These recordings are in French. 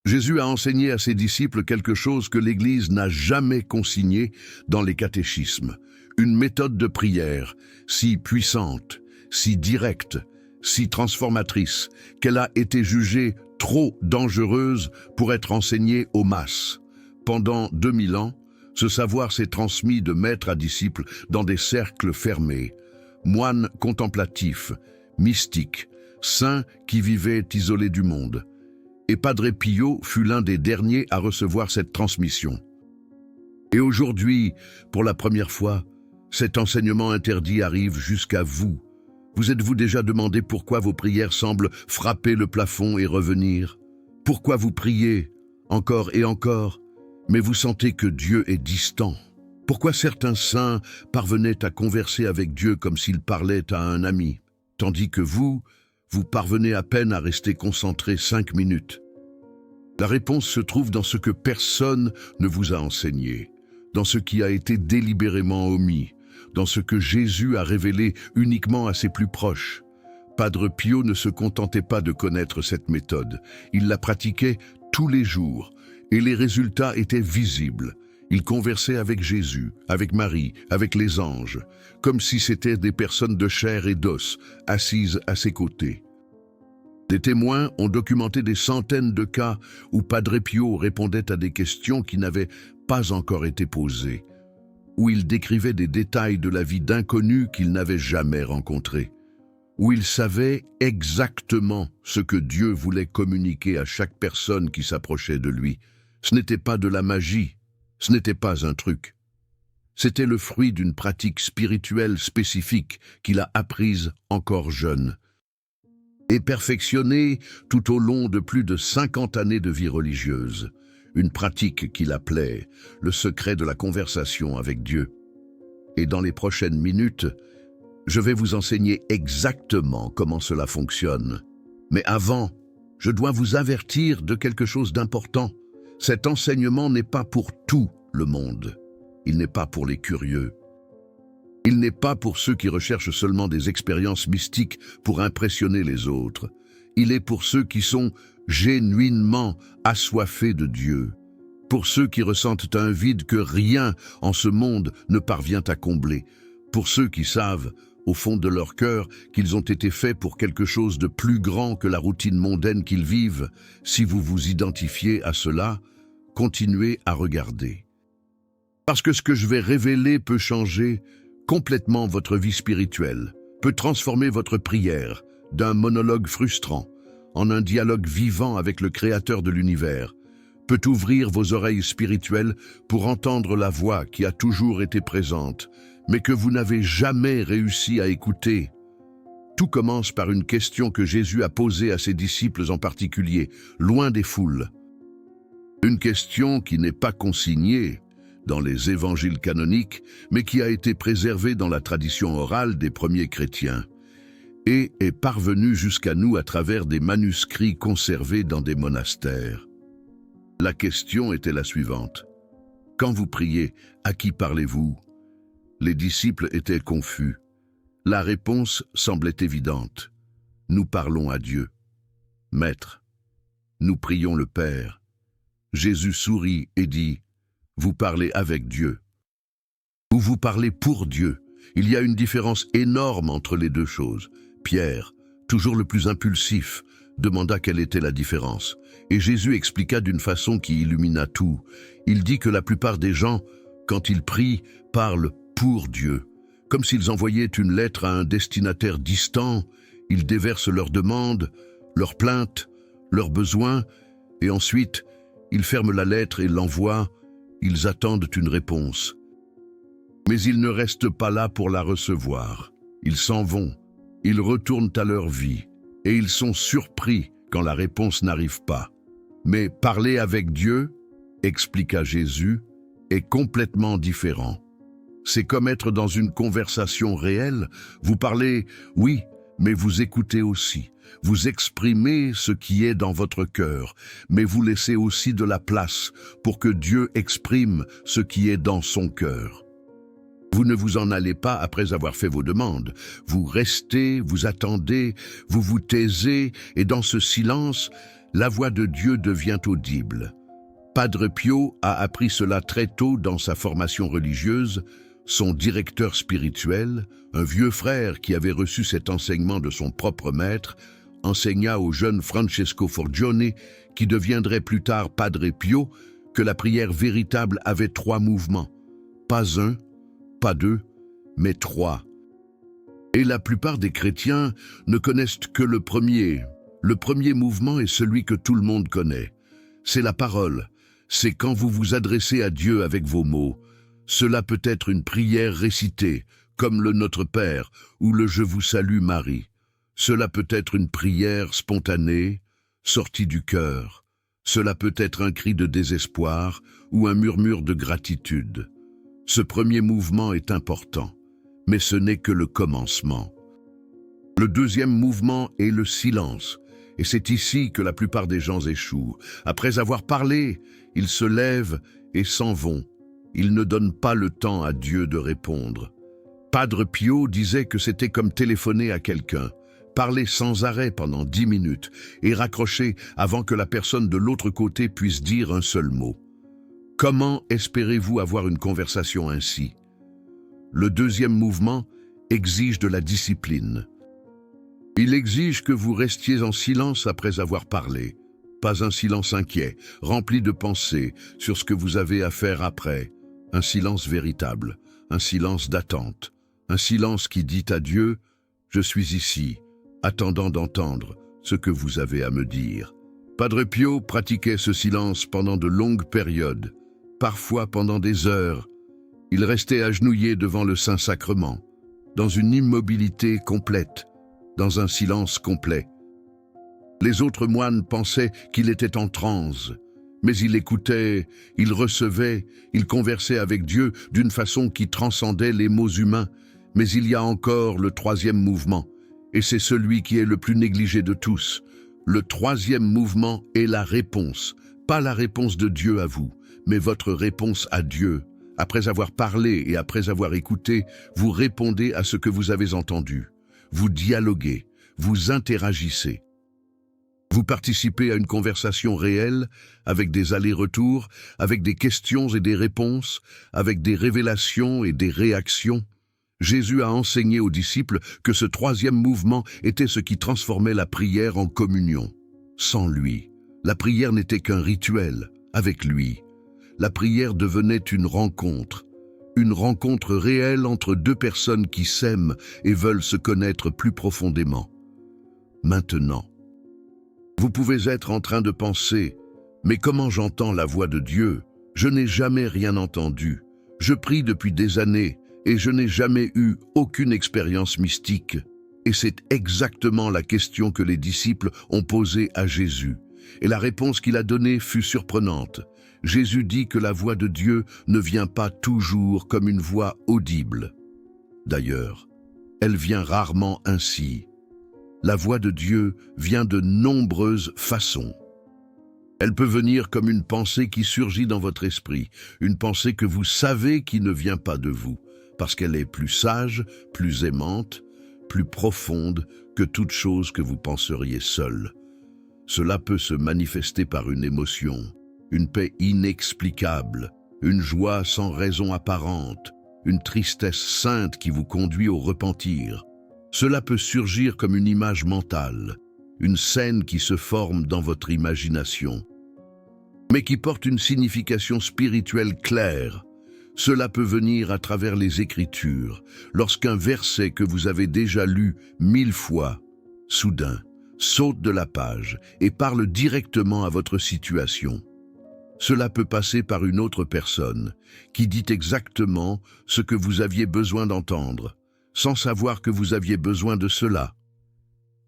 Jésus a enseigné à ses disciples quelque chose que l'Église n'a jamais consigné dans les catéchismes. Une méthode de prière si puissante, si directe, si transformatrice, qu'elle a été jugée trop dangereuse pour être enseignée aux masses. Pendant 2000 ans, ce savoir s'est transmis de maître à disciple dans des cercles fermés. Moines contemplatifs, mystiques, saints qui vivaient isolés du monde. Et Padre Pio fut l'un des derniers à recevoir cette transmission. Et aujourd'hui, pour la première fois, cet enseignement interdit arrive jusqu'à vous. Vous êtes-vous déjà demandé pourquoi vos prières semblent frapper le plafond et revenir? Pourquoi vous priez encore et encore, mais vous sentez que Dieu est distant? Pourquoi certains saints parvenaient à converser avec Dieu comme s'ils parlaient à un ami, tandis que vous parvenez à peine à rester concentré 5 minutes? La réponse se trouve dans ce que personne ne vous a enseigné, dans ce qui a été délibérément omis, dans ce que Jésus a révélé uniquement à ses plus proches. Padre Pio ne se contentait pas de connaître cette méthode, il la pratiquait tous les jours, et les résultats étaient visibles. Il conversait avec Jésus, avec Marie, avec les anges, comme si c'étaient des personnes de chair et d'os, assises à ses côtés. Des témoins ont documenté des centaines de cas où Padre Pio répondait à des questions qui n'avaient pas encore été posées, où il décrivait des détails de la vie d'inconnus qu'il n'avait jamais rencontrés, où il savait exactement ce que Dieu voulait communiquer à chaque personne qui s'approchait de lui. Ce n'était pas de la magie, ce n'était pas un truc. C'était le fruit d'une pratique spirituelle spécifique qu'il a apprise encore jeune et perfectionnée tout au long de plus de 50 années de vie religieuse. Une pratique qu'il appelait le secret de la conversation avec Dieu. Et dans les prochaines minutes, je vais vous enseigner exactement comment cela fonctionne. Mais avant, je dois vous avertir de quelque chose d'important. Cet enseignement n'est pas pour tout le monde. Il n'est pas pour les curieux. Il n'est pas pour ceux qui recherchent seulement des expériences mystiques pour impressionner les autres. Il est pour ceux qui sont genuinement assoiffés de Dieu, pour ceux qui ressentent un vide que rien en ce monde ne parvient à combler, pour ceux qui savent, au fond de leur cœur, qu'ils ont été faits pour quelque chose de plus grand que la routine mondaine qu'ils vivent. Si vous vous identifiez à cela, continuez à regarder. Parce que ce que je vais révéler peut changer complètement votre vie spirituelle, peut transformer votre prière d'un monologue frustrant en un dialogue vivant avec le Créateur de l'univers, peut ouvrir vos oreilles spirituelles pour entendre la voix qui a toujours été présente, mais que vous n'avez jamais réussi à écouter. Tout commence par une question que Jésus a posée à ses disciples en particulier, loin des foules. Une question qui n'est pas consignée dans les évangiles canoniques, mais qui a été préservée dans la tradition orale des premiers chrétiens et est parvenue jusqu'à nous à travers des manuscrits conservés dans des monastères. La question était la suivante. Quand vous priez, à qui parlez-vous? Les disciples étaient confus. La réponse semblait évidente. Nous parlons à Dieu. Maître, nous prions le Père. Jésus sourit et dit, vous parlez avec Dieu. Ou vous parlez pour Dieu. Il y a une différence énorme entre les deux choses. Pierre, toujours le plus impulsif, demanda quelle était la différence. Et Jésus expliqua d'une façon qui illumina tout. Il dit que la plupart des gens, quand ils prient, parlent pour Dieu. Comme s'ils envoyaient une lettre à un destinataire distant, ils déversent leurs demandes, leurs plaintes, leurs besoins, et ensuite, ils ferment la lettre et l'envoient. Ils attendent une réponse. Mais ils ne restent pas là pour la recevoir. Ils s'en vont. Ils retournent à leur vie. Et ils sont surpris quand la réponse n'arrive pas. Mais parler avec Dieu, expliqua Jésus, est complètement différent. C'est comme être dans une conversation réelle. Vous parlez, oui, mais vous écoutez aussi. Vous exprimez ce qui est dans votre cœur, mais vous laissez aussi de la place pour que Dieu exprime ce qui est dans son cœur. Vous ne vous en allez pas après avoir fait vos demandes. Vous restez, vous attendez, vous vous taisez, et dans ce silence, la voix de Dieu devient audible. Padre Pio a appris cela très tôt dans sa formation religieuse. Son directeur spirituel, un vieux frère qui avait reçu cet enseignement de son propre maître, enseigna au jeune Francesco Forgione, qui deviendrait plus tard Padre Pio, que la prière véritable avait 3 mouvements. Pas 1, pas 2, mais 3. Et la plupart des chrétiens ne connaissent que le premier. Le premier mouvement est celui que tout le monde connaît. C'est la parole. C'est quand vous vous adressez à Dieu avec vos mots. Cela peut être une prière récitée, comme le Notre Père ou le Je vous salue Marie. Cela peut être une prière spontanée, sortie du cœur. Cela peut être un cri de désespoir ou un murmure de gratitude. Ce premier mouvement est important, mais ce n'est que le commencement. Le deuxième mouvement est le silence, et c'est ici que la plupart des gens échouent. Après avoir parlé, ils se lèvent et s'en vont. Ils ne donnent pas le temps à Dieu de répondre. Padre Pio disait que c'était comme téléphoner à quelqu'un, parler sans arrêt pendant 10 minutes et raccrocher avant que la personne de l'autre côté puisse dire un seul mot. Comment espérez-vous avoir une conversation ainsi? Le deuxième mouvement exige de la discipline. Il exige que vous restiez en silence après avoir parlé. Pas un silence inquiet, rempli de pensées sur ce que vous avez à faire après. Un silence véritable, un silence d'attente, un silence qui dit à Dieu « Je suis ici, attendant d'entendre ce que vous avez à me dire ». Padre Pio pratiquait ce silence pendant de longues périodes, parfois pendant des heures. Il restait agenouillé devant le Saint-Sacrement, dans une immobilité complète, dans un silence complet. Les autres moines pensaient qu'il était en transe, mais il écoutait, il recevait, il conversait avec Dieu d'une façon qui transcendait les mots humains. Mais il y a encore le troisième mouvement, et c'est celui qui est le plus négligé de tous. Le troisième mouvement est la réponse, pas la réponse de Dieu à vous, mais votre réponse à Dieu. Après avoir parlé et après avoir écouté, vous répondez à ce que vous avez entendu. Vous dialoguez, vous interagissez. Vous participez à une conversation réelle, avec des allers-retours, avec des questions et des réponses, avec des révélations et des réactions. Jésus a enseigné aux disciples que ce troisième mouvement était ce qui transformait la prière en communion. Sans lui, la prière n'était qu'un rituel. Avec lui, la prière devenait une rencontre réelle entre 2 personnes qui s'aiment et veulent se connaître plus profondément. Maintenant, vous pouvez être en train de penser « Mais comment j'entends la voix de Dieu? Je n'ai jamais rien entendu. Je prie depuis des années et je n'ai jamais eu aucune expérience mystique. » Et c'est exactement la question que les disciples ont posée à Jésus. Et la réponse qu'il a donnée fut surprenante. Jésus dit que la voix de Dieu ne vient pas toujours comme une voix audible. D'ailleurs, elle vient rarement ainsi. La voix de Dieu vient de nombreuses façons. Elle peut venir comme une pensée qui surgit dans votre esprit, une pensée que vous savez qui ne vient pas de vous, parce qu'elle est plus sage, plus aimante, plus profonde que toute chose que vous penseriez seul. Cela peut se manifester par une émotion, une paix inexplicable, une joie sans raison apparente, une tristesse sainte qui vous conduit au repentir. Cela peut surgir comme une image mentale, une scène qui se forme dans votre imagination, mais qui porte une signification spirituelle claire. Cela peut venir à travers les Écritures, lorsqu'un verset que vous avez déjà lu 1000 fois, soudain, saute de la page et parle directement à votre situation. Cela peut passer par une autre personne qui dit exactement ce que vous aviez besoin d'entendre, sans savoir que vous aviez besoin de cela.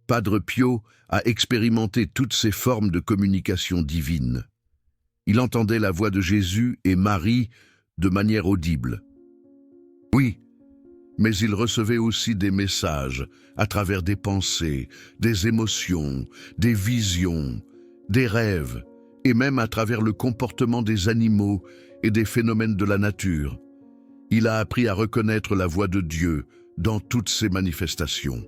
Padre Pio a expérimenté toutes ces formes de communication divine. Il entendait la voix de Jésus et Marie de manière audible. Oui, mais il recevait aussi des messages à travers des pensées, des émotions, des visions, des rêves, et même à travers le comportement des animaux et des phénomènes de la nature. Il a appris à reconnaître la voix de Dieu dans toutes ses manifestations.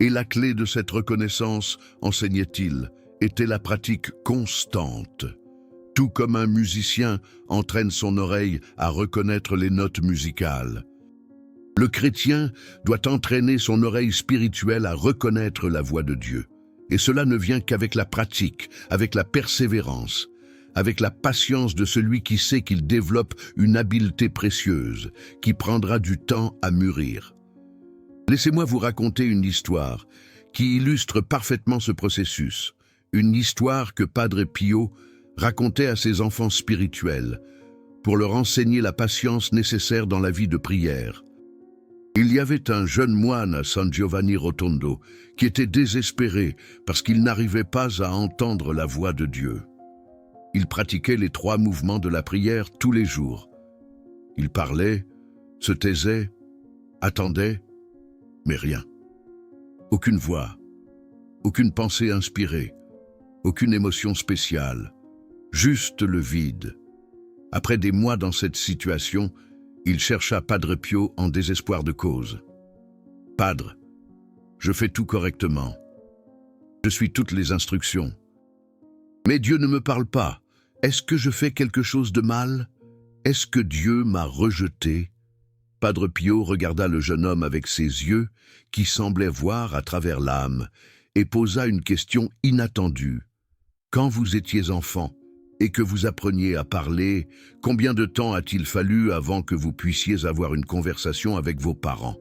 Et la clé de cette reconnaissance, enseignait-il, était la pratique constante. Tout comme un musicien entraîne son oreille à reconnaître les notes musicales. Le chrétien doit entraîner son oreille spirituelle à reconnaître la voix de Dieu. Et cela ne vient qu'avec la pratique, avec la persévérance, avec la patience de celui qui sait qu'il développe une habileté précieuse, qui prendra du temps à mûrir. Laissez-moi vous raconter une histoire qui illustre parfaitement ce processus, une histoire que Padre Pio racontait à ses enfants spirituels pour leur enseigner la patience nécessaire dans la vie de prière. Il y avait un jeune moine à San Giovanni Rotondo qui était désespéré parce qu'il n'arrivait pas à entendre la voix de Dieu. Il pratiquait les 3 mouvements de la prière tous les jours. Il parlait, se taisait, attendait, mais rien. Aucune voix, aucune pensée inspirée, aucune émotion spéciale, juste le vide. Après des mois dans cette situation, il chercha Padre Pio en désespoir de cause. « Padre, je fais tout correctement. Je suis toutes les instructions. Mais Dieu ne me parle pas. Est-ce que je fais quelque chose de mal? Est-ce que Dieu m'a rejeté ?» Padre Pio regarda le jeune homme avec ses yeux, qui semblaient voir à travers l'âme, et posa une question inattendue. « Quand vous étiez enfant, et que vous appreniez à parler, combien de temps a-t-il fallu avant que vous puissiez avoir une conversation avec vos parents ?»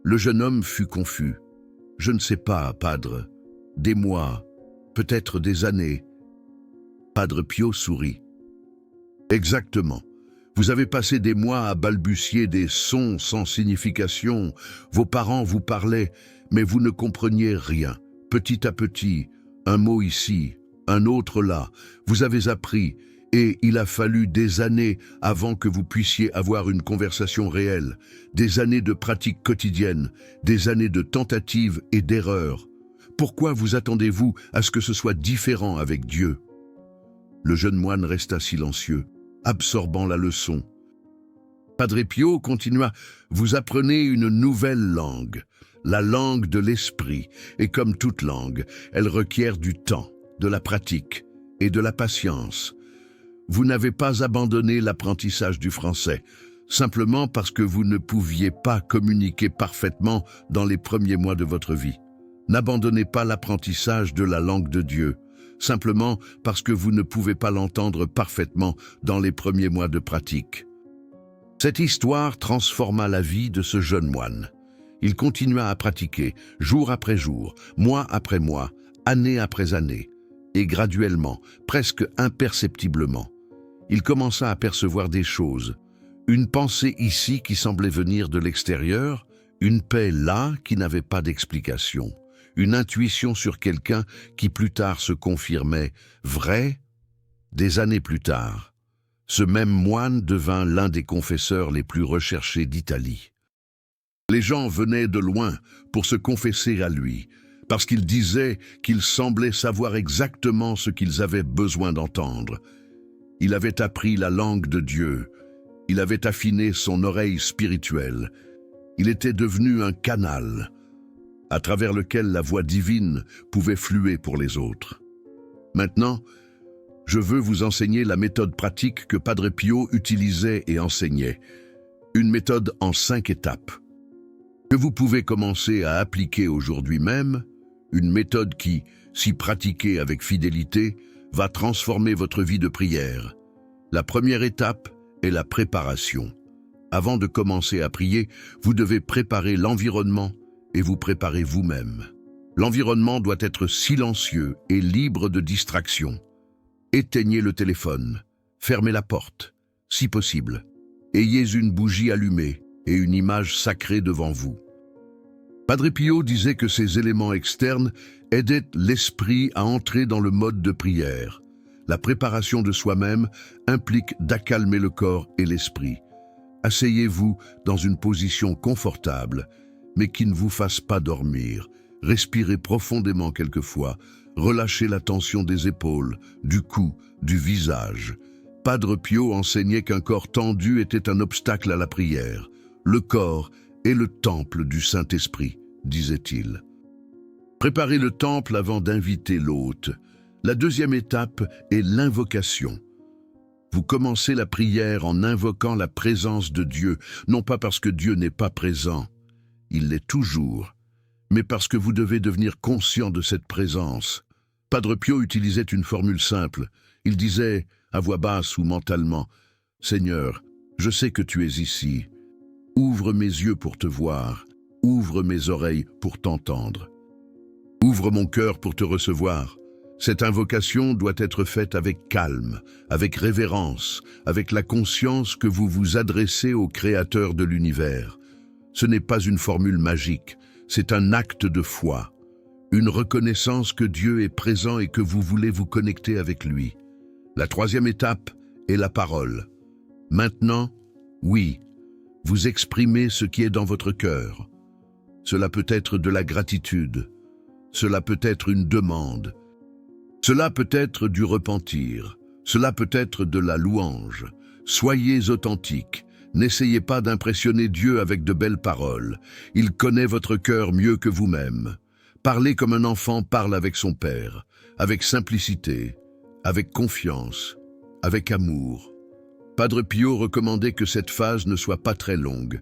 Le jeune homme fut confus. « Je ne sais pas, Padre. Des mois, peut-être des années. » Padre Pio sourit. « Exactement. Vous avez passé des mois à balbutier des sons sans signification. Vos parents vous parlaient, mais vous ne compreniez rien. Petit à petit, un mot ici, un autre là, vous avez appris, et il a fallu des années avant que vous puissiez avoir une conversation réelle, des années de pratique quotidienne, des années de tentatives et d'erreurs. Pourquoi vous attendez-vous à ce que ce soit différent avec Dieu ?» Le jeune moine resta silencieux, absorbant la leçon. Padre Pio continua « Vous apprenez une nouvelle langue, la langue de l'esprit, et comme toute langue, elle requiert du temps, de la pratique et de la patience. Vous n'avez pas abandonné l'apprentissage du français, simplement parce que vous ne pouviez pas communiquer parfaitement dans les premiers mois de votre vie. N'abandonnez pas l'apprentissage de la langue de Dieu, simplement parce que vous ne pouvez pas l'entendre parfaitement dans les premiers mois de pratique. » Cette histoire transforma la vie de ce jeune moine. Il continua à pratiquer, jour après jour, mois après mois, année après année. Et graduellement, presque imperceptiblement, il commença à percevoir des choses. Une pensée ici qui semblait venir de l'extérieur, une paix là qui n'avait pas d'explication, une intuition sur quelqu'un qui plus tard se confirmait vrai. Des années plus tard, ce même moine devint l'un des confesseurs les plus recherchés d'Italie. Les gens venaient de loin pour se confesser à lui, parce qu'il disait qu'il semblait savoir exactement ce qu'ils avaient besoin d'entendre. Il avait appris la langue de Dieu, il avait affiné son oreille spirituelle, il était devenu un canal, à travers lequel la voix divine pouvait fluer pour les autres. Maintenant, je veux vous enseigner la méthode pratique que Padre Pio utilisait et enseignait, une méthode en 5 étapes, que vous pouvez commencer à appliquer aujourd'hui même, une méthode qui, si pratiquée avec fidélité, va transformer votre vie de prière. La première étape est la préparation. Avant de commencer à prier, vous devez préparer l'environnement et vous préparer vous-même. L'environnement doit être silencieux et libre de distractions. Éteignez le téléphone, fermez la porte, si possible. Ayez une bougie allumée et une image sacrée devant vous. Padre Pio disait que ces éléments externes aidaient l'esprit à entrer dans le mode de prière. La préparation de soi-même implique d'accalmer le corps et l'esprit. Asseyez-vous dans une position confortable, mais qui ne vous fasse pas dormir. Respirez profondément quelquefois, relâchez la tension des épaules, du cou, du visage. Padre Pio enseignait qu'un corps tendu était un obstacle à la prière. Le corps est le temple du Saint-Esprit, disait-il. Préparez le temple avant d'inviter l'hôte. La deuxième étape est l'invocation. Vous commencez la prière en invoquant la présence de Dieu, non pas parce que Dieu n'est pas présent, il l'est toujours, mais parce que vous devez devenir conscient de cette présence. Padre Pio utilisait une formule simple. Il disait, à voix basse ou mentalement, « Seigneur, je sais que tu es ici. Ouvre mes yeux pour te voir. Ouvre mes oreilles pour t'entendre. Ouvre mon cœur pour te recevoir. » Cette invocation doit être faite avec calme, avec révérence, avec la conscience que vous vous adressez au Créateur de l'univers. Ce n'est pas une formule magique, c'est un acte de foi, une reconnaissance que Dieu est présent et que vous voulez vous connecter avec lui. La troisième étape est la parole. Maintenant, oui, vous exprimez ce qui est dans votre cœur. Cela peut être de la gratitude, cela peut être une demande, cela peut être du repentir, cela peut être de la louange. Soyez authentiques, n'essayez pas d'impressionner Dieu avec de belles paroles. Il connaît votre cœur mieux que vous-même. Parlez comme un enfant parle avec son père, avec simplicité, avec confiance, avec amour. Padre Pio recommandait que cette phase ne soit pas très longue.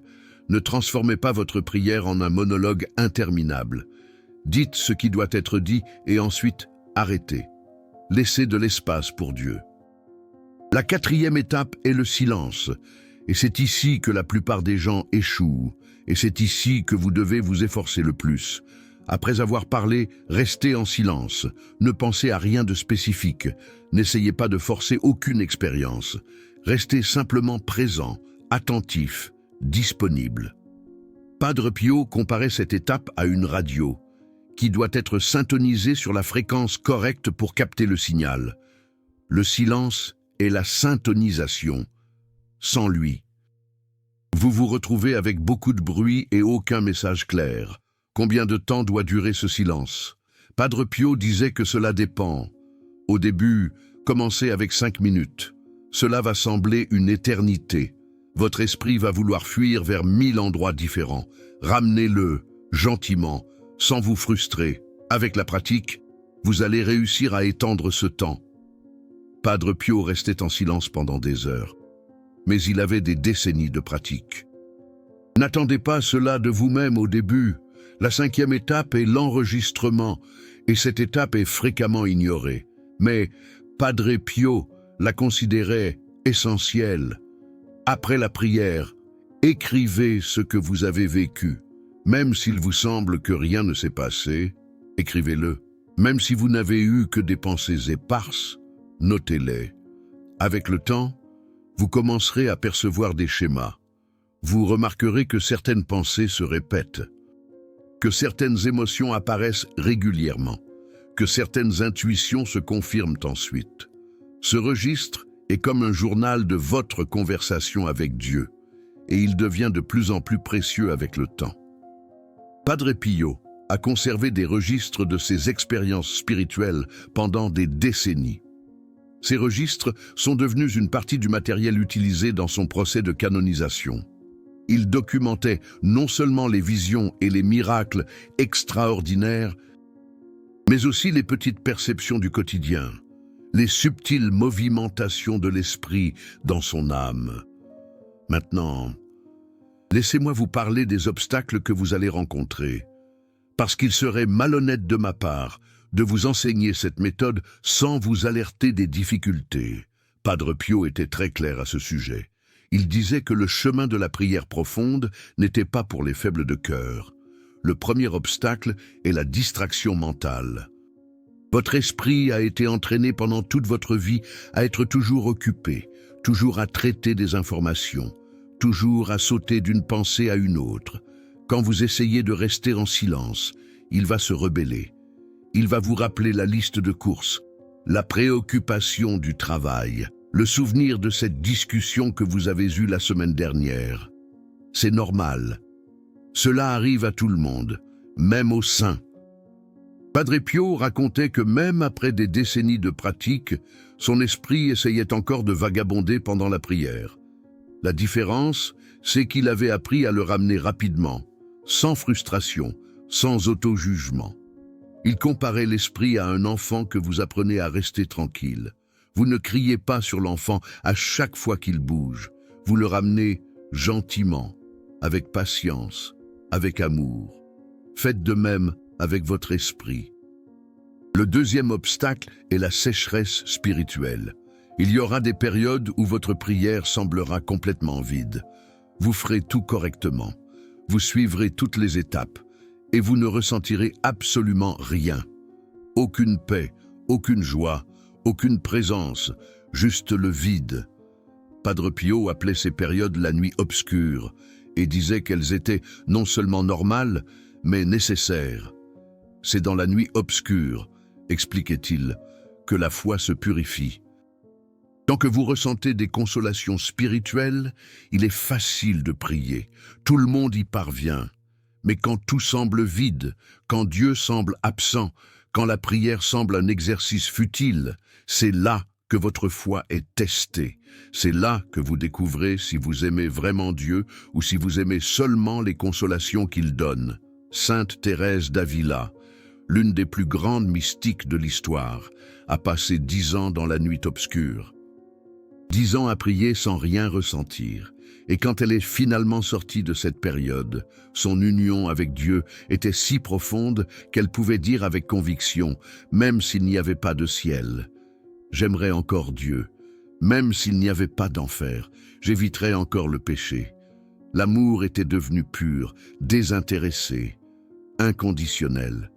Ne transformez pas votre prière en un monologue interminable. Dites ce qui doit être dit et ensuite arrêtez. Laissez de l'espace pour Dieu. La quatrième étape est le silence, et c'est ici que la plupart des gens échouent, et c'est ici que vous devez vous efforcer le plus. Après avoir parlé, restez en silence, ne pensez à rien de spécifique, n'essayez pas de forcer aucune expérience, restez simplement présent, attentif, disponible. Padre Pio comparait cette étape à une radio, qui doit être syntonisée sur la fréquence correcte pour capter le signal. Le silence est la syntonisation. Sans lui, vous vous retrouvez avec beaucoup de bruit et aucun message clair. Combien de temps doit durer ce silence? Padre Pio disait que cela dépend. Au début, commencez avec 5 minutes. Cela va sembler une éternité. Votre esprit va vouloir fuir vers 1000 endroits différents. Ramenez-le, gentiment, sans vous frustrer. Avec la pratique, vous allez réussir à étendre ce temps. Padre Pio restait en silence pendant des heures, mais il avait des décennies de pratique. N'attendez pas cela de vous-même au début. La 5e étape est l'enregistrement, et cette étape est fréquemment ignorée. Mais Padre Pio la considérait essentielle. Après la prière, écrivez ce que vous avez vécu. Même s'il vous semble que rien ne s'est passé, écrivez-le. Même si vous n'avez eu que des pensées éparses, notez-les. Avec le temps, vous commencerez à percevoir des schémas. Vous remarquerez que certaines pensées se répètent, que certaines émotions apparaissent régulièrement, que certaines intuitions se confirment ensuite. Ce registre est comme un journal de votre conversation avec Dieu, et il devient de plus en plus précieux avec le temps. Padre Pio a conservé des registres de ses expériences spirituelles pendant des décennies. Ces registres sont devenus une partie du matériel utilisé dans son procès de canonisation. Il documentait non seulement les visions et les miracles extraordinaires, mais aussi les petites perceptions du quotidien, les subtiles movimentations de l'esprit dans son âme. Maintenant, laissez-moi vous parler des obstacles que vous allez rencontrer, parce qu'il serait malhonnête de ma part de vous enseigner cette méthode sans vous alerter des difficultés. Padre Pio était très clair à ce sujet. Il disait que le chemin de la prière profonde n'était pas pour les faibles de cœur. Le premier obstacle est la distraction mentale. Votre esprit a été entraîné pendant toute votre vie à être toujours occupé, toujours à traiter des informations, toujours à sauter d'une pensée à une autre. Quand vous essayez de rester en silence, il va se rebeller. Il va vous rappeler la liste de courses, la préoccupation du travail, le souvenir de cette discussion que vous avez eue la semaine dernière. C'est normal. Cela arrive à tout le monde, même aux saints. Padre Pio racontait que même après des décennies de pratique, son esprit essayait encore de vagabonder pendant la prière. La différence, c'est qu'il avait appris à le ramener rapidement, sans frustration, sans auto-jugement. Il comparait l'esprit à un enfant que vous apprenez à rester tranquille. Vous ne criez pas sur l'enfant à chaque fois qu'il bouge. Vous le ramenez gentiment, avec patience, avec amour. Faites de même avec votre esprit. Le deuxième obstacle est la sécheresse spirituelle. Il y aura des périodes où votre prière semblera complètement vide. Vous ferez tout correctement. Vous suivrez toutes les étapes et vous ne ressentirez absolument rien. Aucune paix, aucune joie, aucune présence, juste le vide. Padre Pio appelait ces périodes la nuit obscure et disait qu'elles étaient non seulement normales, mais nécessaires. C'est dans la nuit obscure, expliquait-il, que la foi se purifie. Tant que vous ressentez des consolations spirituelles, il est facile de prier. Tout le monde y parvient. Mais quand tout semble vide, quand Dieu semble absent, quand la prière semble un exercice futile, c'est là que votre foi est testée. C'est là que vous découvrez si vous aimez vraiment Dieu ou si vous aimez seulement les consolations qu'il donne. Sainte Thérèse d'Avila, l'une des plus grandes mystiques de l'histoire, a passé 10 ans dans la nuit obscure. 10 ans à prier sans rien ressentir. Et quand elle est finalement sortie de cette période, son union avec Dieu était si profonde qu'elle pouvait dire avec conviction, même s'il n'y avait pas de ciel, « J'aimerais encore Dieu. Même s'il n'y avait pas d'enfer, j'éviterais encore le péché. » L'amour était devenu pur, désintéressé, inconditionnel.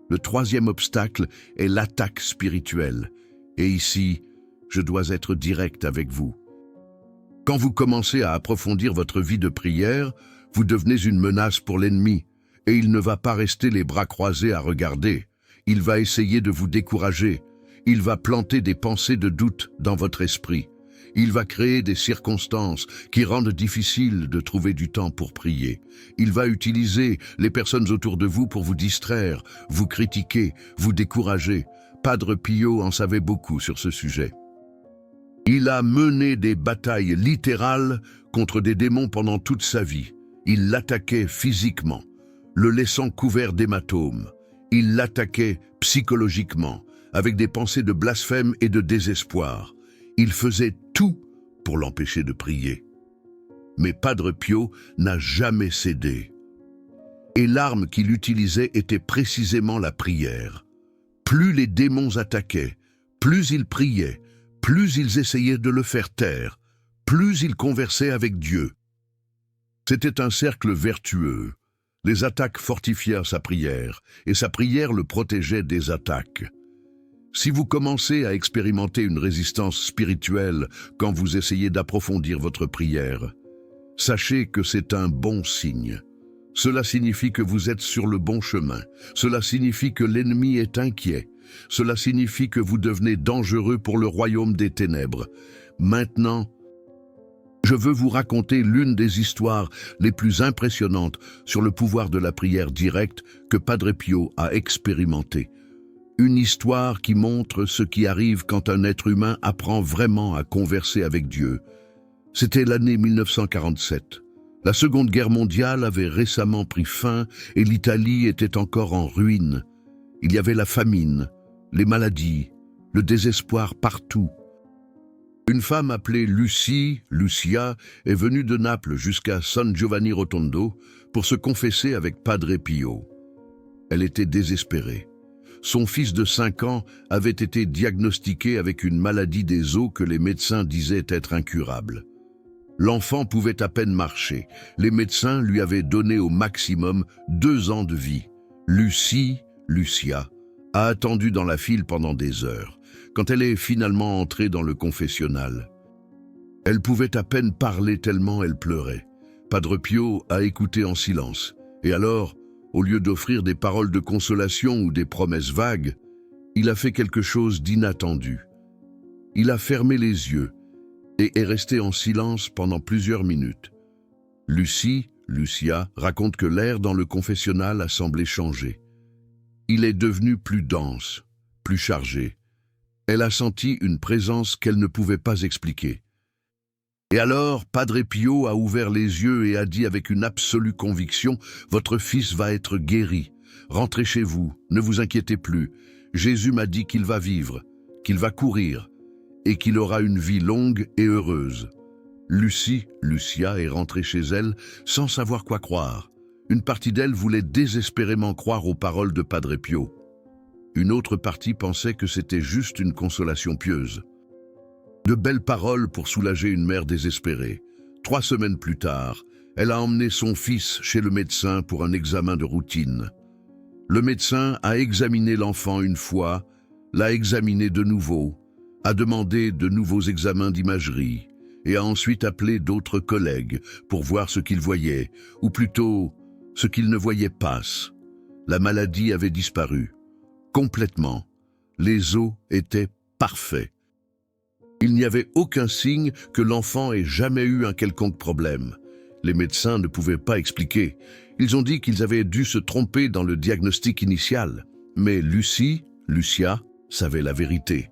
Le troisième obstacle est l'attaque spirituelle. Et ici, je dois être direct avec vous. Quand vous commencez à approfondir votre vie de prière, vous devenez une menace pour l'ennemi, et il ne va pas rester les bras croisés à regarder. Il va essayer de vous décourager. Il va planter des pensées de doute dans votre esprit. Il va créer des circonstances qui rendent difficile de trouver du temps pour prier. Il va utiliser les personnes autour de vous pour vous distraire, vous critiquer, vous décourager. Padre Pio en savait beaucoup sur ce sujet. Il a mené des batailles littérales contre des démons pendant toute sa vie. Il l'attaquait physiquement, le laissant couvert d'hématomes. Il l'attaquait psychologiquement, avec des pensées de blasphème et de désespoir. Il faisait tout pour l'empêcher de prier. Mais Padre Pio n'a jamais cédé. Et l'arme qu'il utilisait était précisément la prière. Plus les démons attaquaient, plus il priait, plus ils essayaient de le faire taire, plus il conversait avec Dieu. C'était un cercle vertueux. Les attaques fortifièrent sa prière, et sa prière le protégeait des attaques. Si vous commencez à expérimenter une résistance spirituelle quand vous essayez d'approfondir votre prière, sachez que c'est un bon signe. Cela signifie que vous êtes sur le bon chemin. Cela signifie que l'ennemi est inquiet. Cela signifie que vous devenez dangereux pour le royaume des ténèbres. Maintenant, je veux vous raconter l'une des histoires les plus impressionnantes sur le pouvoir de la prière directe que Padre Pio a expérimenté. Une histoire qui montre ce qui arrive quand un être humain apprend vraiment à converser avec Dieu. C'était l'année 1947. La Seconde Guerre mondiale avait récemment pris fin et l'Italie était encore en ruine. Il y avait la famine, les maladies, le désespoir partout. Une femme appelée Lucia, est venue de Naples jusqu'à San Giovanni Rotondo pour se confesser avec Padre Pio. Elle était désespérée. Son fils de 5 ans avait été diagnostiqué avec une maladie des os que les médecins disaient être incurable. L'enfant pouvait à peine marcher. Les médecins lui avaient donné au maximum 2 ans de vie. Lucia, a attendu dans la file pendant des heures. Quand elle est finalement entrée dans le confessionnal, elle pouvait à peine parler tellement elle pleurait. Padre Pio a écouté en silence. Et alors, au lieu d'offrir des paroles de consolation ou des promesses vagues, il a fait quelque chose d'inattendu. Il a fermé les yeux et est resté en silence pendant plusieurs minutes. Lucia, raconte que l'air dans le confessionnal a semblé changer. Il est devenu plus dense, plus chargé. Elle a senti une présence qu'elle ne pouvait pas expliquer. Et alors, Padre Pio a ouvert les yeux et a dit avec une absolue conviction « Votre fils va être guéri. rentrez chez vous, ne vous inquiétez plus. Jésus m'a dit qu'il va vivre, qu'il va courir, et qu'il aura une vie longue et heureuse. Lucia est rentrée chez elle sans savoir quoi croire. Une partie d'elle voulait désespérément croire aux paroles de Padre Pio. Une autre partie pensait que c'était juste une consolation pieuse. De belles paroles pour soulager une mère désespérée. 3 semaines plus tard, elle a emmené son fils chez le médecin pour un examen de routine. Le médecin a examiné l'enfant une fois, l'a examiné de nouveau, a demandé de nouveaux examens d'imagerie et a ensuite appelé d'autres collègues pour voir ce qu'ils voyaient, ou plutôt ce qu'ils ne voyaient pas. La maladie avait disparu, complètement. Les os étaient parfaits. Il n'y avait aucun signe que l'enfant ait jamais eu un quelconque problème. Les médecins ne pouvaient pas expliquer. Ils ont dit qu'ils avaient dû se tromper dans le diagnostic initial. Mais Lucia, savait la vérité.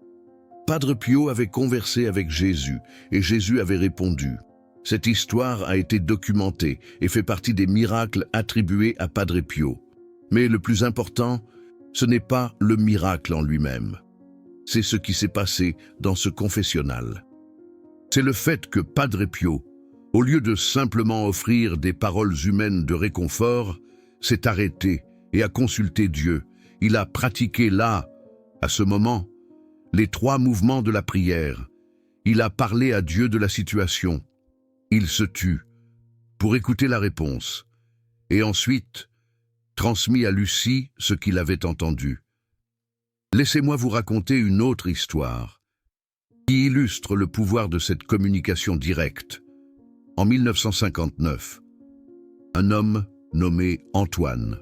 Padre Pio avait conversé avec Jésus et Jésus avait répondu. Cette histoire a été documentée et fait partie des miracles attribués à Padre Pio. Mais le plus important, ce n'est pas le miracle en lui-même. C'est ce qui s'est passé dans ce confessionnal. C'est le fait que Padre Pio, au lieu de simplement offrir des paroles humaines de réconfort, s'est arrêté et a consulté Dieu. Il a pratiqué là, à ce moment, les 3 mouvements de la prière. Il a parlé à Dieu de la situation. Il se tut pour écouter la réponse et ensuite transmis à Lucie ce qu'il avait entendu. Laissez-moi vous raconter une autre histoire qui illustre le pouvoir de cette communication directe. En 1959, un homme nommé Antoine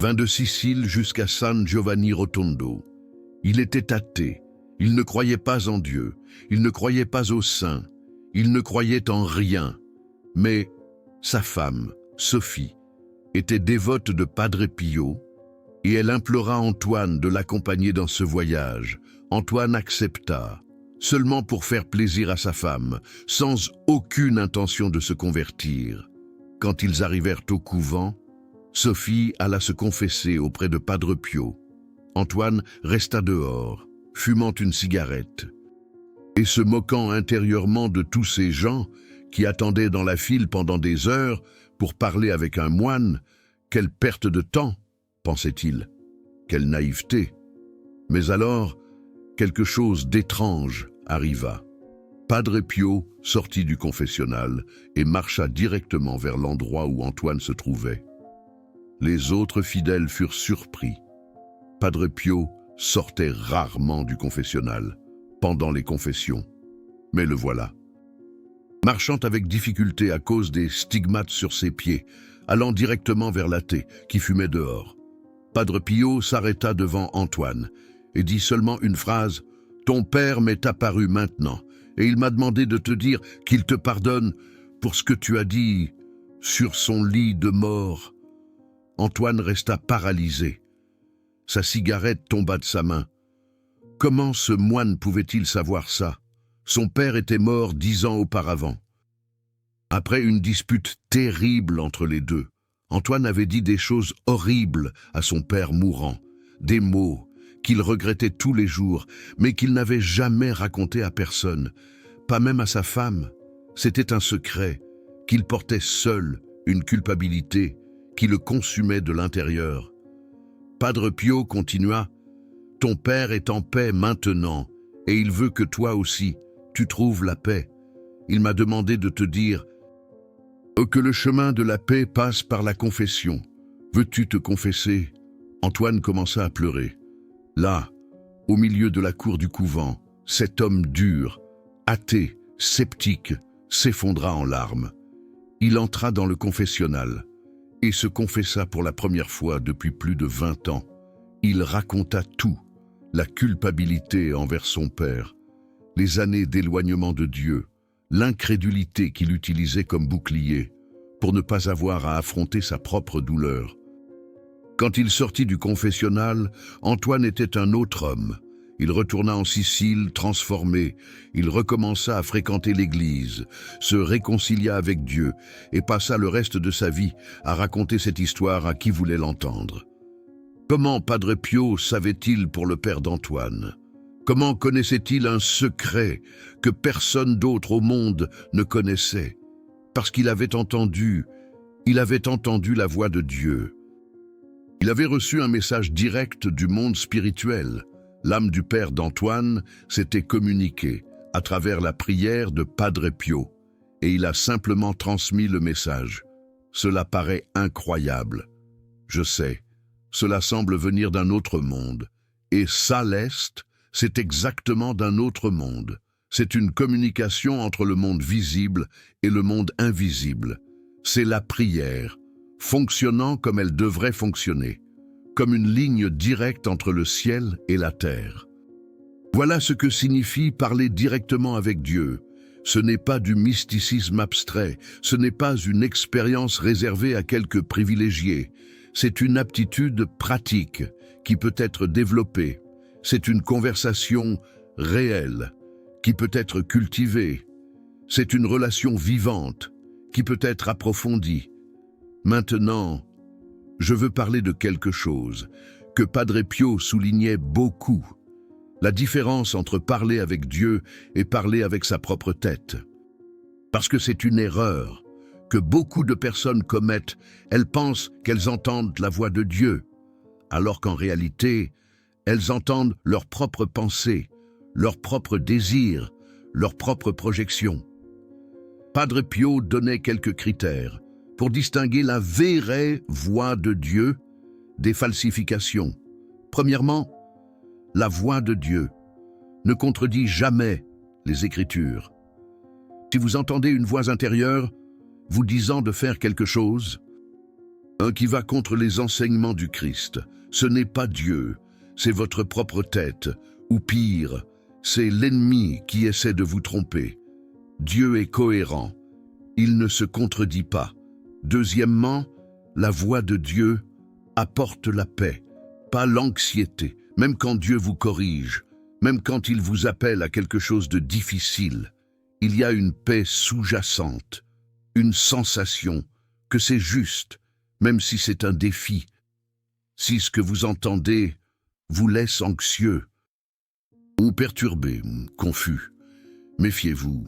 vint de Sicile jusqu'à San Giovanni Rotondo. Il était athée, il ne croyait pas en Dieu, il ne croyait pas aux saints, il ne croyait en rien. Mais sa femme, Sophie, était dévote de Padre Pio et elle implora Antoine de l'accompagner dans ce voyage. Antoine accepta, seulement pour faire plaisir à sa femme, sans aucune intention de se convertir. Quand ils arrivèrent au couvent, Sophie alla se confesser auprès de Padre Pio. Antoine resta dehors, fumant une cigarette, et se moquant intérieurement de tous ces gens qui attendaient dans la file pendant des heures pour parler avec un moine. Quelle perte de temps, pensait-il. Quelle naïveté. Mais alors, quelque chose d'étrange arriva. Padre Pio sortit du confessionnal et marcha directement vers l'endroit où Antoine se trouvait. Les autres fidèles furent surpris. Padre Pio sortait rarement du confessionnal, pendant les confessions. Mais le voilà. Marchant avec difficulté à cause des stigmates sur ses pieds, allant directement vers l'athée qui fumait dehors. Padre Pio s'arrêta devant Antoine et dit seulement une phrase « Ton père m'est apparu maintenant et il m'a demandé de te dire qu'il te pardonne pour ce que tu as dit sur son lit de mort. » Antoine resta paralysé. Sa cigarette tomba de sa main. Comment ce moine pouvait-il savoir ça? Son père était mort 10 ans auparavant. Après une dispute terrible entre les deux, Antoine avait dit des choses horribles à son père mourant, des mots qu'il regrettait tous les jours, mais qu'il n'avait jamais racontés à personne, pas même à sa femme. C'était un secret qu'il portait seul, une culpabilité qui le consumait de l'intérieur. Padre Pio continua « Ton père est en paix maintenant, et il veut que toi aussi, tu trouves la paix. Il m'a demandé de te dire que le chemin de la paix passe par la confession. Veux-tu te confesser ?» Antoine commença à pleurer. Là, au milieu de la cour du couvent, cet homme dur, athée, sceptique, s'effondra en larmes. Il entra dans le confessionnal et se confessa pour la première fois depuis plus de 20 ans. Il raconta tout, la culpabilité envers son père, les années d'éloignement de Dieu, l'incrédulité qu'il utilisait comme bouclier pour ne pas avoir à affronter sa propre douleur. Quand il sortit du confessionnal, Antoine était un autre homme. Il retourna en Sicile transformé. Il recommença à fréquenter l'Église, se réconcilia avec Dieu et passa le reste de sa vie à raconter cette histoire à qui voulait l'entendre. Comment Padre Pio savait-il pour le père d'Antoine? Comment connaissait-il un secret que personne d'autre au monde ne connaissait? Parce qu'il avait entendu la voix de Dieu. Il avait reçu un message direct du monde spirituel. L'âme du père d'Antoine s'était communiquée à travers la prière de Padre Pio, et il a simplement transmis le message. Cela paraît incroyable. Je sais, cela semble venir d'un autre monde. Et Saleste, c'est exactement d'un autre monde. C'est une communication entre le monde visible et le monde invisible. C'est la prière, fonctionnant comme elle devrait fonctionner, comme une ligne directe entre le ciel et la terre. Voilà ce que signifie parler directement avec Dieu. Ce n'est pas du mysticisme abstrait, ce n'est pas une expérience réservée à quelques privilégiés. C'est une aptitude pratique qui peut être développée. C'est une conversation réelle qui peut être cultivée. C'est une relation vivante qui peut être approfondie. Maintenant, je veux parler de quelque chose que Padre Pio soulignait beaucoup. La différence entre parler avec Dieu et parler avec sa propre tête. Parce que c'est une erreur que beaucoup de personnes commettent. Elles pensent qu'elles entendent la voix de Dieu, alors qu'en réalité, elles entendent leurs propres pensées, leurs propres désirs, leurs propres projections. Padre Pio donnait quelques critères pour distinguer la vraie voix de Dieu des falsifications. Premièrement, la voix de Dieu ne contredit jamais les Écritures. Si vous entendez une voix intérieure vous disant de faire quelque chose, qui va contre les enseignements du Christ, ce n'est pas Dieu, c'est votre propre tête, ou pire, c'est l'ennemi qui essaie de vous tromper. Dieu est cohérent, il ne se contredit pas. Deuxièmement, la voix de Dieu apporte la paix, pas l'anxiété, même quand Dieu vous corrige, même quand il vous appelle à quelque chose de difficile. Il y a une paix sous-jacente, une sensation que c'est juste, même si c'est un défi. Si ce que vous entendez vous laisse anxieux ou perturbé, confus, méfiez-vous.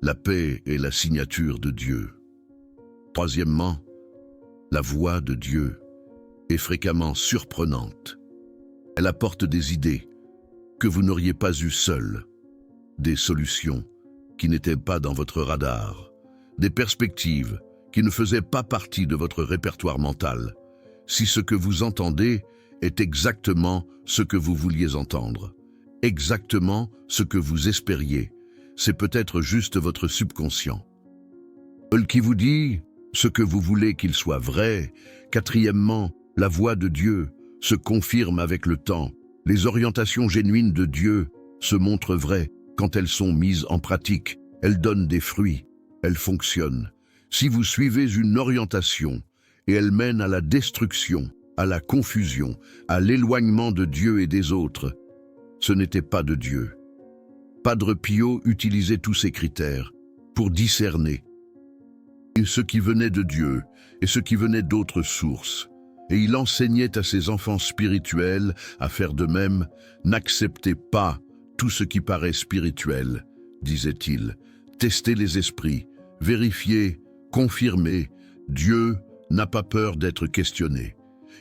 La paix est la signature de Dieu. Troisièmement, la voix de Dieu est fréquemment surprenante. Elle apporte des idées que vous n'auriez pas eues seul, des solutions qui n'étaient pas dans votre radar, des perspectives qui ne faisaient pas partie de votre répertoire mental. Si ce que vous entendez est exactement ce que vous vouliez entendre, exactement ce que vous espériez, c'est peut-être juste votre subconscient qui vous dit ce que vous voulez qu'il soit vrai. Quatrièmement, la voix de Dieu se confirme avec le temps. Les orientations génuines de Dieu se montrent vraies quand elles sont mises en pratique. Elles donnent des fruits, elles fonctionnent. Si vous suivez une orientation et elle mène à la destruction, à la confusion, à l'éloignement de Dieu et des autres, ce n'était pas de Dieu. Padre Pio utilisait tous ces critères pour discerner ce qui venait de Dieu et ce qui venait d'autres sources. Et il enseignait à ses enfants spirituels à faire de même. N'acceptez pas tout ce qui paraît spirituel, disait-il. Testez les esprits, vérifiez, confirmez. Dieu n'a pas peur d'être questionné.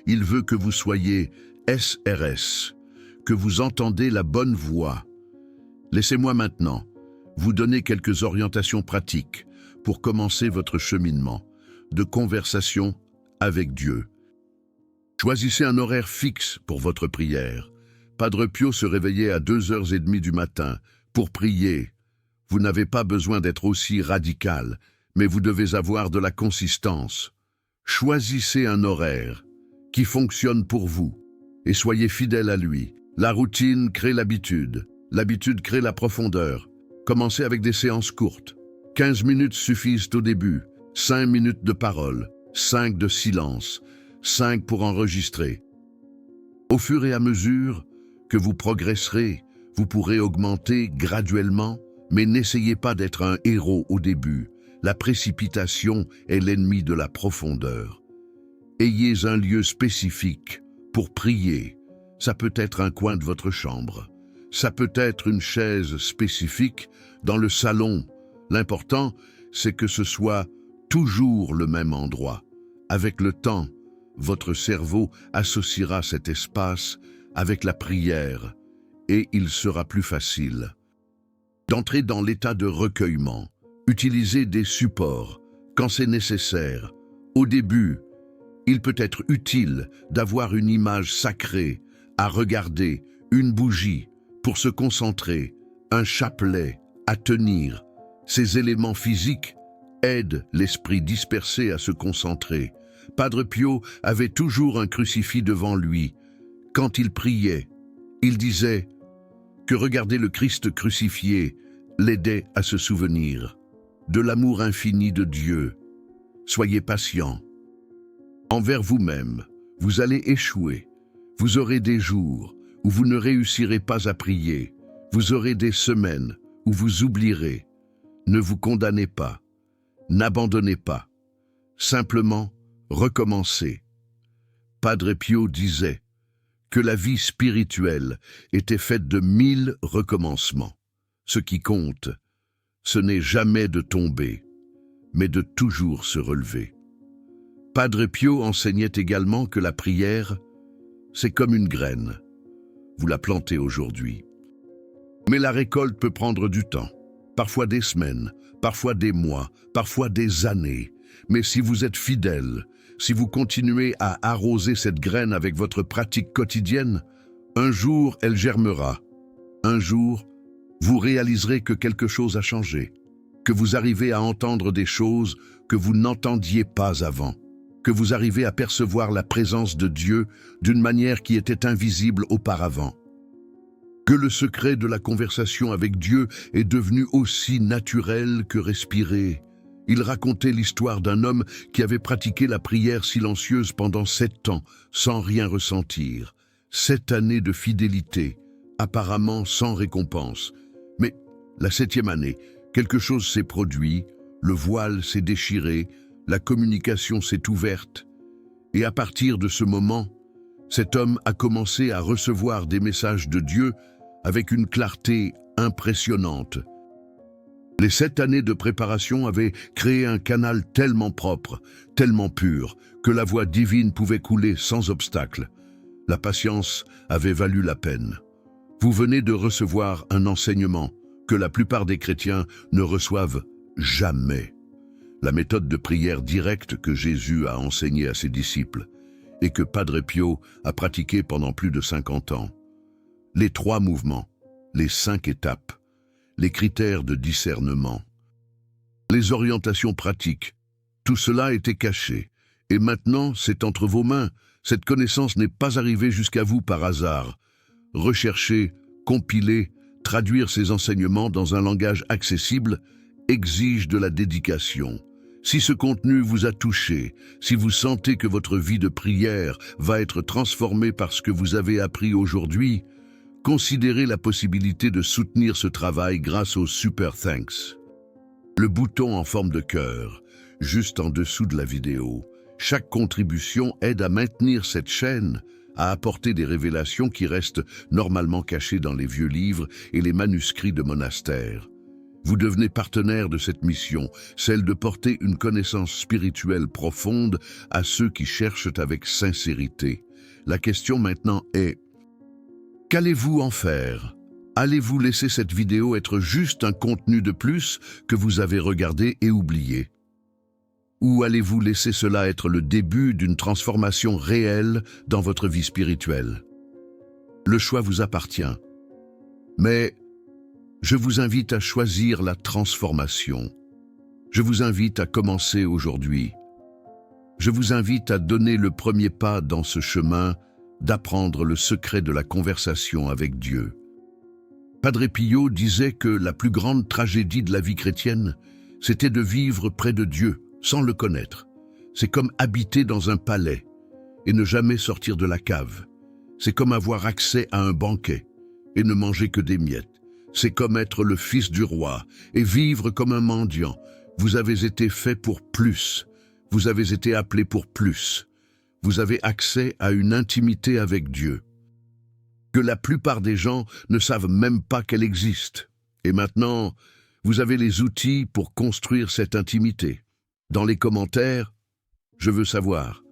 Il veut que vous soyez SRS, que vous entendez la bonne voix. Laissez-moi maintenant vous donner quelques orientations pratiques pour commencer votre cheminement de conversation avec Dieu. Choisissez un horaire fixe pour votre prière. Padre Pio se réveillait à 2h30 du matin pour prier. Vous n'avez pas besoin d'être aussi radical, mais vous devez avoir de la consistance. Choisissez un horaire qui fonctionne pour vous et soyez fidèle à lui. La routine crée l'habitude crée la profondeur. Commencez avec des séances courtes. 15 minutes suffisent au début, 5 minutes de parole, 5 de silence, 5 pour enregistrer. Au fur et à mesure, que vous progresserez, vous pourrez augmenter graduellement, mais n'essayez pas d'être un héros au début. La précipitation est l'ennemi de la profondeur. Ayez un lieu spécifique pour prier. Ça peut être un coin de votre chambre. Ça peut être une chaise spécifique dans le salon. L'important, c'est que ce soit toujours le même endroit. Avec le temps, votre cerveau associera cet espace avec la prière et il sera plus facile d'entrer dans l'état de recueillement. Utilisez des supports quand c'est nécessaire. Au début, il peut être utile d'avoir une image sacrée à regarder, une bougie pour se concentrer, un chapelet à tenir. Ces éléments physiques aident l'esprit dispersé à se concentrer. Padre Pio avait toujours un crucifix devant lui. Quand il priait, il disait que regarder le Christ crucifié l'aidait à se souvenir de l'amour infini de Dieu. Soyez patient. Envers vous-même, vous allez échouer. Vous aurez des jours où vous ne réussirez pas à prier. Vous aurez des semaines où vous oublierez. Ne vous condamnez pas. N'abandonnez pas. Simplement, recommencez. Padre Pio disait que la vie spirituelle était faite de 1000 recommencements. Ce qui compte, ce n'est jamais de tomber, mais de toujours se relever. Padre Pio enseignait également que la prière, c'est comme une graine. Vous la plantez aujourd'hui. Mais la récolte peut prendre du temps, parfois des semaines, parfois des mois, parfois des années. Mais si vous êtes fidèle, si vous continuez à arroser cette graine avec votre pratique quotidienne, un jour elle germera. Un jour, vous réaliserez que quelque chose a changé, que vous arrivez à entendre des choses que vous n'entendiez pas avant, que vous arrivez à percevoir la présence de Dieu d'une manière qui était invisible auparavant, que le secret de la conversation avec Dieu est devenu aussi naturel que respirer. Il racontait l'histoire d'un homme qui avait pratiqué la prière silencieuse pendant 7 ans, sans rien ressentir. 7 années de fidélité, apparemment sans récompense. Mais la 7e année, quelque chose s'est produit, le voile s'est déchiré, la communication s'est ouverte. Et à partir de ce moment, cet homme a commencé à recevoir des messages de Dieu avec une clarté impressionnante. Les 7 années de préparation avaient créé un canal tellement propre, tellement pur, que la voix divine pouvait couler sans obstacle. La patience avait valu la peine. Vous venez de recevoir un enseignement que la plupart des chrétiens ne reçoivent jamais. La méthode de prière directe que Jésus a enseignée à ses disciples et que Padre Pio a pratiquée pendant plus de 50 ans. Les 3 mouvements, les 5 étapes, les critères de discernement, les orientations pratiques, tout cela était caché. Et maintenant, c'est entre vos mains. Cette connaissance n'est pas arrivée jusqu'à vous par hasard. Rechercher, compiler, traduire ces enseignements dans un langage accessible exige de la dédication. Si ce contenu vous a touché, si vous sentez que votre vie de prière va être transformée par ce que vous avez appris aujourd'hui, considérez la possibilité de soutenir ce travail grâce au Super Thanks. Le bouton en forme de cœur, juste en dessous de la vidéo. Chaque contribution aide à maintenir cette chaîne, à apporter des révélations qui restent normalement cachées dans les vieux livres et les manuscrits de monastères. Vous devenez partenaire de cette mission, celle de porter une connaissance spirituelle profonde à ceux qui cherchent avec sincérité. La question maintenant est: qu'allez-vous en faire? Allez-vous laisser cette vidéo être juste un contenu de plus que vous avez regardé et oublié? Ou allez-vous laisser cela être le début d'une transformation réelle dans votre vie spirituelle? Le choix vous appartient. Mais je vous invite à choisir la transformation. Je vous invite à commencer aujourd'hui. Je vous invite à donner le premier pas dans ce chemin d'apprendre le secret de la conversation avec Dieu. Padre Pio disait que la plus grande tragédie de la vie chrétienne, c'était de vivre près de Dieu sans le connaître. C'est comme habiter dans un palais et ne jamais sortir de la cave. C'est comme avoir accès à un banquet et ne manger que des miettes. C'est comme être le fils du roi et vivre comme un mendiant. Vous avez été fait pour plus. Vous avez été appelé pour plus. Vous avez accès à une intimité avec Dieu que la plupart des gens ne savent même pas qu'elle existe. Et maintenant, vous avez les outils pour construire cette intimité. Dans les commentaires, je veux savoir,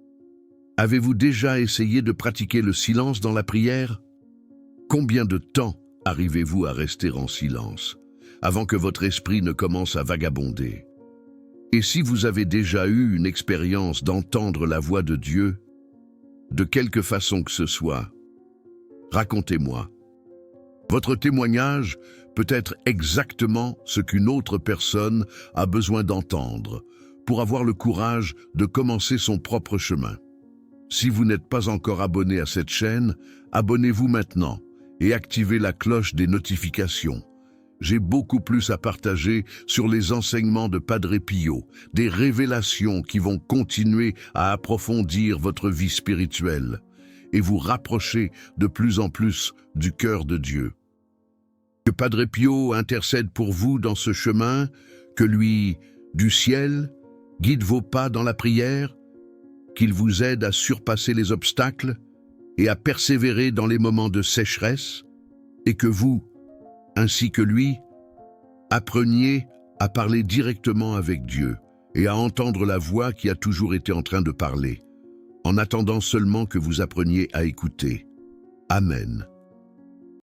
avez-vous déjà essayé de pratiquer le silence dans la prière? Combien de temps arrivez-vous à rester en silence avant que votre esprit ne commence à vagabonder? Et si vous avez déjà eu une expérience d'entendre la voix de Dieu, de quelque façon que ce soit, racontez-moi. Votre témoignage peut être exactement ce qu'une autre personne a besoin d'entendre pour avoir le courage de commencer son propre chemin. Si vous n'êtes pas encore abonné à cette chaîne, abonnez-vous maintenant et activez la cloche des notifications. J'ai beaucoup plus à partager sur les enseignements de Padre Pio, des révélations qui vont continuer à approfondir votre vie spirituelle et vous rapprocher de plus en plus du cœur de Dieu. Que Padre Pio intercède pour vous dans ce chemin, que lui, du ciel, guide vos pas dans la prière, qu'il vous aide à surpasser les obstacles et à persévérer dans les moments de sécheresse, et que vous, ainsi que lui, appreniez à parler directement avec Dieu et à entendre la voix qui a toujours été en train de parler, en attendant seulement que vous appreniez à écouter. Amen.